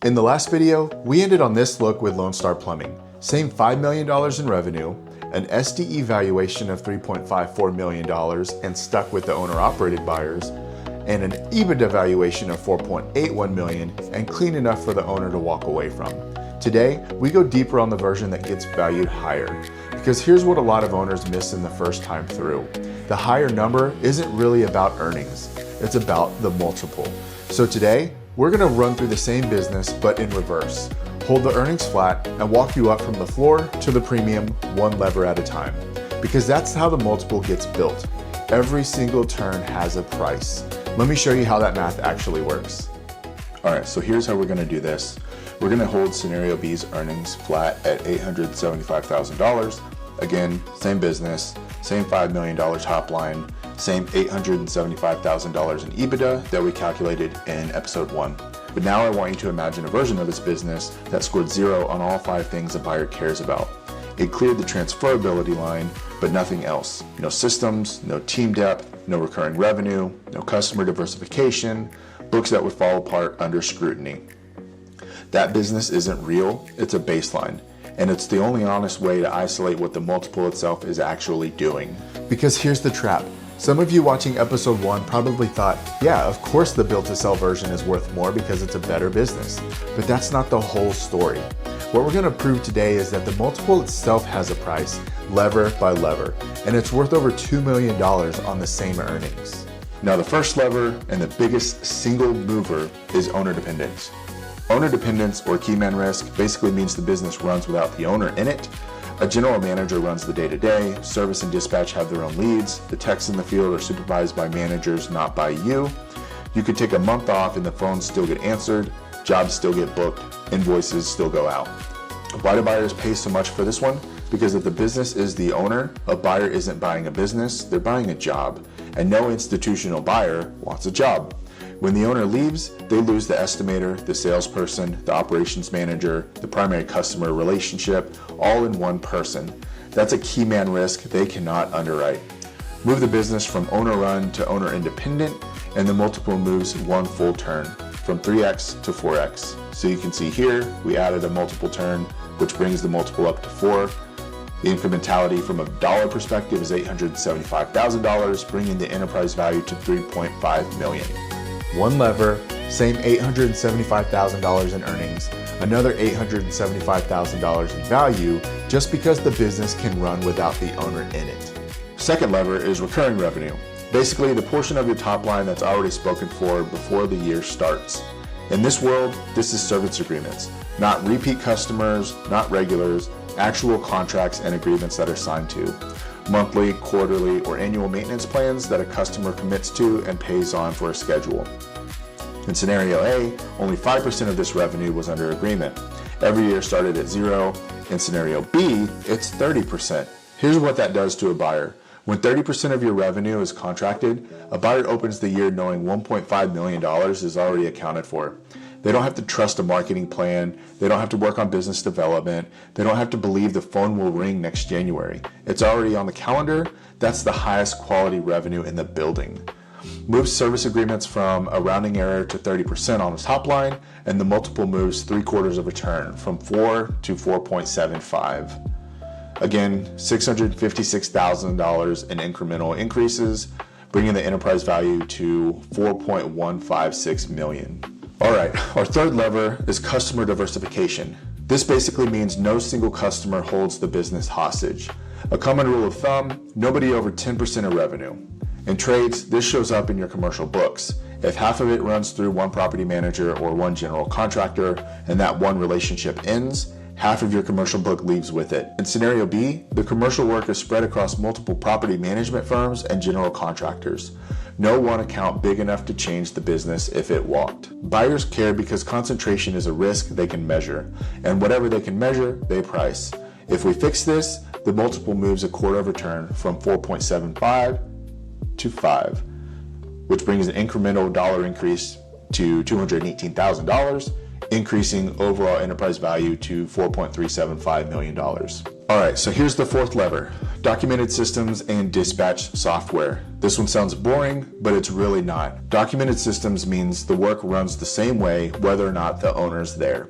In the last video, we ended on this look with Lone Star Plumbing. Same $5 million in revenue, an SDE valuation of $3.54 million and stuck with the owner-operated buyers, and an EBITDA valuation of $4.81 million and clean enough for the owner to walk away from. Today, we go deeper on the version that gets valued higher, because here's what a lot of owners miss in the first time through. The higher number isn't really about earnings, it's about the multiple. So today, we're gonna run through the same business, but in reverse. Hold the earnings flat and walk you up from the floor to the premium, one lever at a time. Because that's how the multiple gets built. Every single turn has a price. Let me show you how that math actually works. All right, so here's how we're gonna do this. We're gonna hold scenario B's earnings flat at $875,000. Again, same business, same $5 million top line, same $875,000 in EBITDA that we calculated in episode 1. But now I want you to imagine a version of this business that scored 0 on all 5 things a buyer cares about. It cleared the transferability line, but nothing else. No systems, no team depth, no recurring revenue, no customer diversification, books that would fall apart under scrutiny. That business isn't real, it's a baseline. And it's the only honest way to isolate what the multiple itself is actually doing. Because here's the trap. Some of you watching episode 1 probably thought, yeah, of course the build to sell version is worth more because it's a better business. But that's not the whole story. What we're gonna prove today is that the multiple itself has a price, lever by lever, and it's worth over $2 million on the same earnings. Now the first lever and the biggest single mover is owner dependence. Owner dependence, or key man risk, basically means the business runs without the owner in it. A general manager runs the day-to-day, service and dispatch have their own leads, the techs in the field are supervised by managers, not by you. You could take a month off and the phones still get answered, jobs still get booked, invoices still go out. Why do buyers pay so much for this one? Because if the business is the owner, a buyer isn't buying a business, they're buying a job. And no institutional buyer wants a job. When the owner leaves, they lose the estimator, the salesperson, the operations manager, the primary customer relationship, all in one person. That's a key man risk they cannot underwrite. Move the business from owner run to owner independent, and the multiple moves one full turn, from 3x to 4x. So you can see here, we added a multiple turn, which brings the multiple up to 4. The incrementality from a dollar perspective is $875,000, bringing the enterprise value to $3.5 million. One lever, same $875,000 in earnings, another $875,000 in value, just because the business can run without the owner in it. Second lever is recurring revenue. Basically, the portion of your top line that's already spoken for before the year starts. In this world, this is service agreements, not repeat customers, not regulars, actual contracts and agreements that are signed to. Monthly, quarterly, or annual maintenance plans that a customer commits to and pays on for a schedule. In scenario A, only 5% of this revenue was under agreement. Every year started at 0. In scenario B, it's 30%. Here's what that does to a buyer. When 30% of your revenue is contracted, a buyer opens the year knowing $1.5 million is already accounted for. They don't have to trust a marketing plan. They don't have to work on business development. They don't have to believe the phone will ring next January. It's already on the calendar. That's the highest quality revenue in the building. Move service agreements from a rounding error to 30% on the top line, and the multiple moves 3/4 of a turn, from 4 to 4.75. Again, $656,000 in incremental increases, bringing the enterprise value to $4.156 million. All right, our third lever is customer diversification. This basically means no single customer holds the business hostage. A common rule of thumb, nobody over 10% of revenue. In trades, this shows up in your commercial books. If half of it runs through one property manager or one general contractor, and that one relationship ends, half of your commercial book leaves with it. In scenario B, the commercial work is spread across multiple property management firms and general contractors. No one account big enough to change the business if it walked. Buyers care because concentration is a risk they can measure, and whatever they can measure, they price. If we fix this, the multiple moves 1/4 of a turn, from 4.75 to 5, which brings an incremental dollar increase to $218,000, increasing overall enterprise value to $4.375 million. All right, so here's the fourth lever: documented systems and dispatch software. This one sounds boring, but it's really not. Documented systems means the work runs the same way whether or not the owner's there.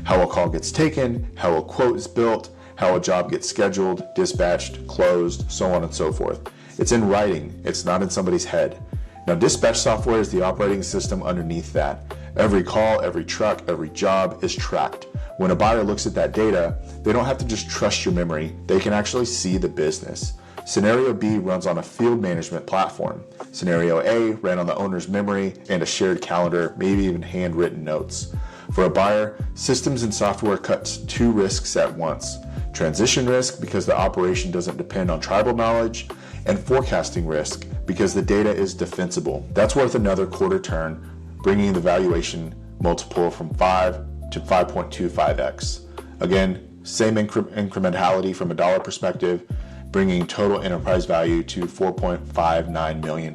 How a call gets taken, how a quote is built, how a job gets scheduled, dispatched, closed, so on and so forth. It's in writing, it's not in somebody's head. Now, dispatch software is the operating system underneath that. Every call, every truck, every job is tracked. When a buyer looks at that data, they don't have to just trust your memory, they can actually see the business. Scenario B runs on a field management platform. Scenario A ran on the owner's memory and a shared calendar, maybe even handwritten notes. For a buyer, systems and software cuts two risks at once: transition risk because the operation doesn't depend on tribal knowledge, and forecasting risk because the data is defensible. That's worth another quarter turn, bringing the valuation multiple from 5 to 5.25x. Again, same incrementality from a dollar perspective, bringing total enterprise value to $4.59 million.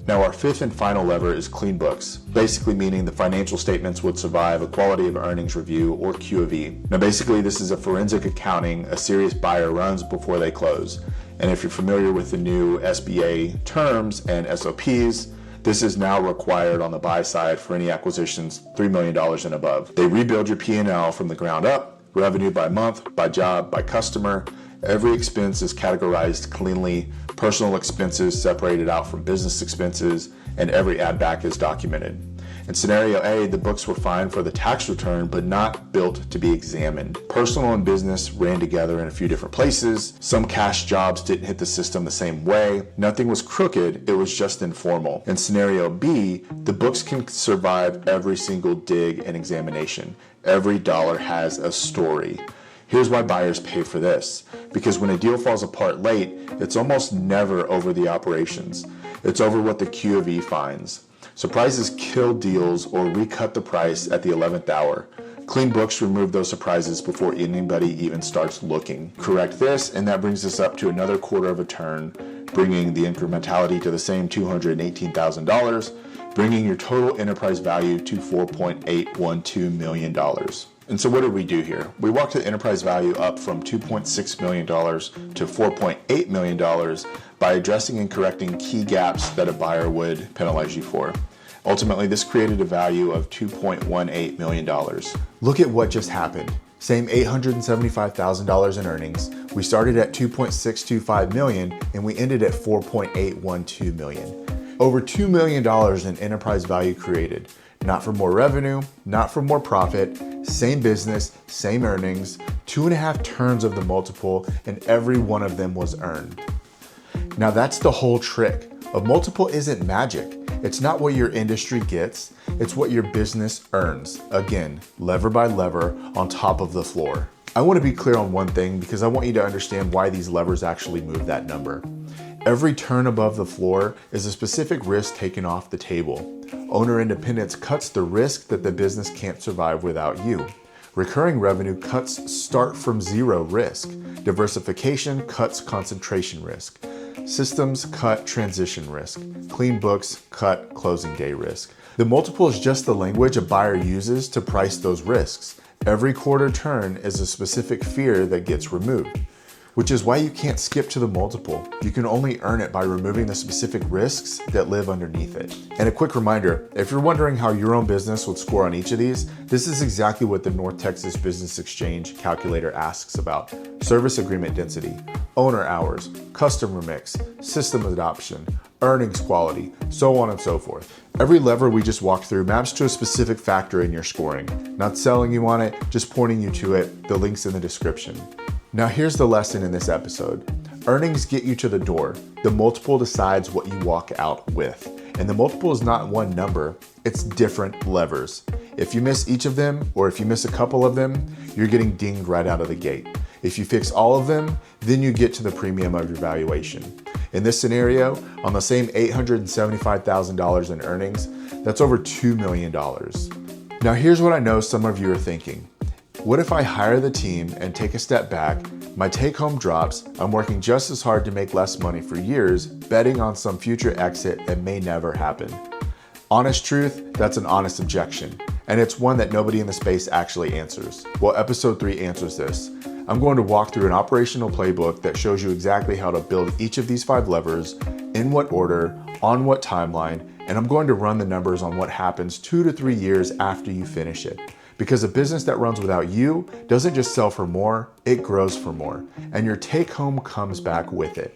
Now, our fifth and final lever is clean books, basically meaning the financial statements would survive a quality of earnings review, or Q of E. Now, basically, this is a forensic accounting a serious buyer runs before they close. And if you're familiar with the new SBA terms and SOPs, this is now required on the buy side for any acquisitions $3 million and above. They rebuild your P&L from the ground up, revenue by month, by job, by customer. Every expense is categorized cleanly, personal expenses separated out from business expenses, and every add back is documented. In scenario A, the books were fine for the tax return, but not built to be examined. Personal and business ran together in a few different places. Some cash jobs didn't hit the system the same way. Nothing was crooked, it was just informal. In scenario B, the books can survive every single dig and examination. Every dollar has a story. Here's why buyers pay for this. Because when a deal falls apart late, it's almost never over the operations. It's over what the Q of E finds. Surprises kill deals or recut the price at the 11th hour. Clean books remove those surprises before anybody even starts looking. Correct this, and that brings us up to another quarter of a turn, bringing the incrementality to the same $218,000, bringing your total enterprise value to $4.812 million. And so what did we do here? We walked the enterprise value up from $2.6 million to $4.8 million by addressing and correcting key gaps that a buyer would penalize you for. Ultimately, this created a value of $2.18 million. Look at what just happened. Same $875,000 in earnings. We started at $2.625 million and we ended at $4.812 million. Over $2 million in enterprise value created. Not for more revenue, not for more profit, same business, same earnings, 2.5 turns of the multiple, and every one of them was earned. Now that's the whole trick. A multiple isn't magic. It's not what your industry gets, it's what your business earns. Again, lever by lever on top of the floor. I want to be clear on one thing because I want you to understand why these levers actually move that number. Every turn above the floor is a specific risk taken off the table. Owner independence cuts the risk that the business can't survive without you. Recurring revenue cuts start from zero risk. Diversification cuts concentration risk. Systems cut transition risk. Clean books cut closing day risk. The multiple is just the language a buyer uses to price those risks. Every quarter turn is a specific fear that gets removed, which is why you can't skip to the multiple. You can only earn it by removing the specific risks that live underneath it. And a quick reminder, if you're wondering how your own business would score on each of these, this is exactly what the North Texas Business Exchange calculator asks about: service agreement density, owner hours, customer mix, system adoption, earnings quality, so on and so forth. Every lever we just walked through maps to a specific factor in your scoring. Not selling you on it, just pointing you to it. The link's in the description. Now here's the lesson in this episode. Earnings get you to the door. The multiple decides what you walk out with. And the multiple is not one number, it's different levers. If you miss each of them, or if you miss a couple of them, you're getting dinged right out of the gate. If you fix all of them, then you get to the premium of your valuation. In this scenario, on the same $875,000 in earnings, that's over $2 million. Now here's what I know some of you are thinking. What if I hire the team and take a step back, my take home drops, I'm working just as hard to make less money for years, betting on some future exit that may never happen? Honest truth, that's an honest objection. And it's one that nobody in the space actually answers. Well, episode 3 answers this. I'm going to walk through an operational playbook that shows you exactly how to build each of these 5 levers, in what order, on what timeline, and I'm going to run the numbers on what happens 2 to 3 years after you finish it. Because a business that runs without you doesn't just sell for more, it grows for more, and your take home comes back with it.